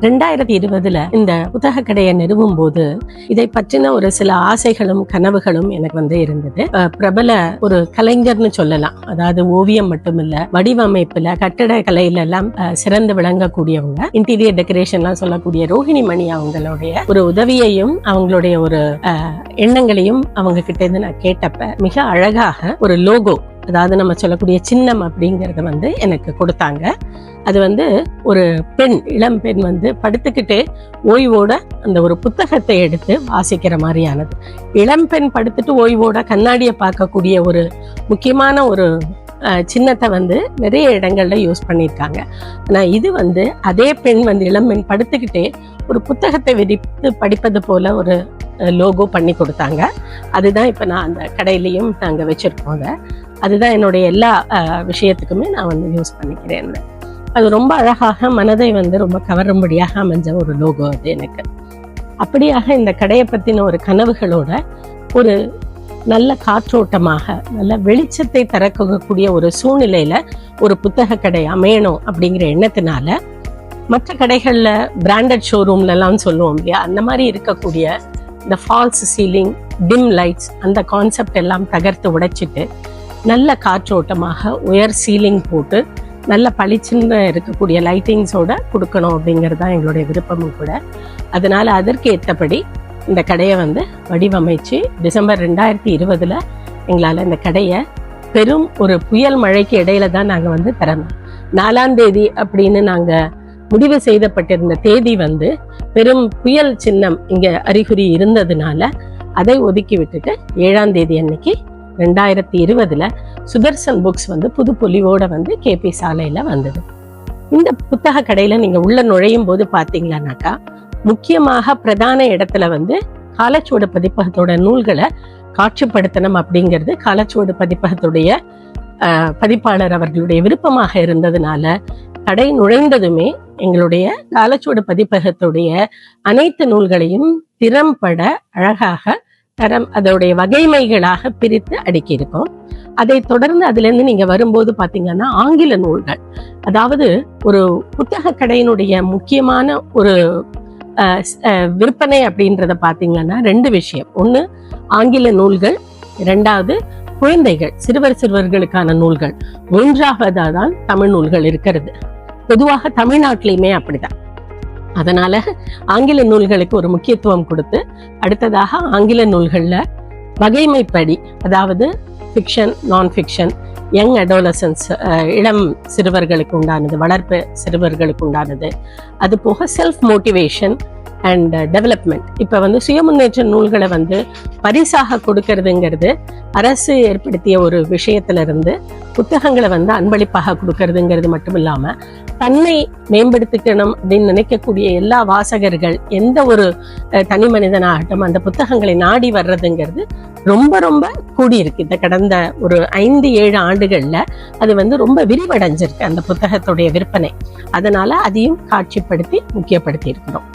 2020 இந்த புத்தக கடையை நிறுவும் போது இதை பற்றின ஒரு சில ஆசைகளும் கனவுகளும் எனக்கு இருந்தது. பிரபல ஒரு கலைஞர்னு சொல்லலாம். அதாவது ஓவியம் மட்டுமில்ல, வடிவமைப்புல, கட்டட கலையில எல்லாம் சிறந்து விளங்கக்கூடியவங்க, இன்டீரியர் டெக்கரேஷன் எல்லாம் சொல்லக்கூடிய ரோஹிணி மணி அவங்களுடைய ஒரு உதவியையும் அவங்களுடைய ஒரு எண்ணங்களையும் அவங்க கிட்ட இருந்து நான் கேட்டப்ப மிக அழகாக ஒரு லோகோ, அதாவது நம்ம சொல்லக்கூடிய சின்னம் அப்படிங்கறத எனக்கு கொடுத்தாங்க. அது ஒரு பெண், இளம் பெண் படுத்துக்கிட்டே ஓய்வோட அந்த ஒரு புத்தகத்தை எடுத்து வாசிக்கிற மாதிரியானது. இளம் பெண் படுத்துட்டு ஓய்வோட கண்ணாடியை பார்க்கக்கூடிய ஒரு முக்கியமான ஒரு சின்னத்தை நிறைய இடங்கள்ல யூஸ் பண்ணியிருக்காங்க. ஆனா இது அதே பெண் இளம் பெண் படுத்துக்கிட்டே ஒரு புத்தகத்தை விரித்து படிப்பது போல ஒரு லோகோ பண்ணி கொடுத்தாங்க. அதுதான் இப்ப நான் அந்த கடையிலையும் நாங்க வச்சிருக்கோம். அதுதான் என்னுடைய எல்லா விஷயத்துக்குமே நான் யூஸ் பண்ணிக்கிறேன். அது ரொம்ப அழகாக மனதை ரொம்ப கவரும்படியாக அமைஞ்ச ஒரு லோகோ அது எனக்கு. அப்படியாக இந்த கடையை பத்தின ஒரு கனவுகளோட ஒரு நல்ல காற்றோட்டமாக நல்ல வெளிச்சத்தை தரக்கூடிய ஒரு சூழ்நிலையில ஒரு புத்தக கடை அமையணும் அப்படிங்கிற எண்ணத்தினால மற்ற கடைகள்ல பிராண்டட் ஷோரூம்ல எல்லாம் சொல்லுவோம் இல்லையா, அந்த மாதிரி இருக்கக்கூடிய இந்த ஃபால்ஸ் சீலிங், டிம் லைட்ஸ், அந்த கான்செப்ட் எல்லாம் தகர்த்து உடைச்சிட்டு நல்ல காற்றோட்டமாக உயர் சீலிங் போட்டு நல்ல பளிச்சுன்னு இருக்கக்கூடிய லைட்டிங்ஸோட கொடுக்கணும் அப்படிங்கிறது தான் எங்களுடைய விருப்பமும் கூட. அதனால அதற்கு ஏற்றபடி இந்த கடையை வடிவமைச்சு டிசம்பர் 2020 எங்களால் இந்த கடையை பெரும் ஒரு புயல் மழைக்கு இடையில தான் நாங்கள் திறந்தோம். 4ஆம் தேதி அப்படின்னு நாங்கள் முடிவு செய்யப்பட்டிருந்த தேதி பெரும் புயல் சின்னம் இங்க அறிகுறி இருந்ததுனால அதை ஒதுக்கி விட்டுட்டு 7ஆம் தேதி அன்னைக்கு 2020 சுதர்சன் புக்ஸ் புது பொலிவோட கேபி சாலையில வந்தது. இந்த புத்தக கடையில நீங்க உள்ள நுழையும் போது பாத்தீங்கன்னாக்கா முக்கியமாக பிரதான இடத்துல காலச்சுவடு பதிப்பகத்தோட நூல்களை காட்சிப்படுத்தணும் அப்படிங்கிறது காலச்சுவடு பதிப்பகத்துடைய பதிப்பாளர் அவர்களுடைய விருப்பமாக இருந்ததுனால கடை நுழைந்ததுமே எங்களுடைய காலச்சுவடு பதிப்பகத்துடைய அனைத்து நூல்களையும் திறம்பட அழகாக அதோடைய வகைமைகளாக பிரித்து அடுக்கி இருக்கோம். அதை தொடர்ந்து அதுல இருந்து நீங்க வரும்போது பாத்தீங்கன்னா ஆங்கில நூல்கள், அதாவது ஒரு புத்தக கடையினுடைய முக்கியமான ஒரு விற்பனை அப்படின்றத பாத்தீங்கன்னா 2 விஷயம். ஒண்ணு ஆங்கில நூல்கள், 2வது குழந்தைகள், சிறுவர்களுக்கான நூல்கள், 3வதாதான் தமிழ் நூல்கள் இருக்கிறது. பொதுவாக தமிழ்நாட்டிலையுமே அப்படிதான். அதனால ஆங்கில நூல்களுக்கு ஒரு முக்கியத்துவம் கொடுத்து அடுத்ததாக ஆங்கில நூல்கள்ல வகைமைப்படி, அதாவது ஃபிக்ஷன், நான் ஃபிக்ஷன், யங் அடோலசன்ஸ், இளம் சிறுவர்களுக்கு உண்டானது, வளர்ப்பு சிறுவர்களுக்கு உண்டானது, அது போக செல்ஃப் மோட்டிவேஷன் அண்ட் டெவலப்மெண்ட். இப்ப சுய முன்னேற்ற நூல்களை பரிசாக கொடுக்கறதுங்கிறது அரசு ஏற்படுத்திய ஒரு விஷயத்துல இருந்து புத்தகங்களை அன்பளிப்பாக கொடுக்கறதுங்கிறது மட்டும் இல்லாம தன்னை மேம்படுத்திக்கணும் அப்படின்னு நினைக்கக்கூடிய எல்லா வாசகர்கள், எந்த ஒரு தனி மனிதனாகட்டும், அந்த புத்தகங்களை நாடி வர்றதுங்கிறது ரொம்ப ரொம்ப கூடியிருக்கு. இந்த கடந்த ஒரு 5-7 ஆண்டுகள்ல அது ரொம்ப விரிவடைஞ்சிருக்கு அந்த புத்தகத்துடைய விற்பனை. அதனால அதையும் காட்சிப்படுத்தி முக்கியப்படுத்தி இருக்கிறோம்.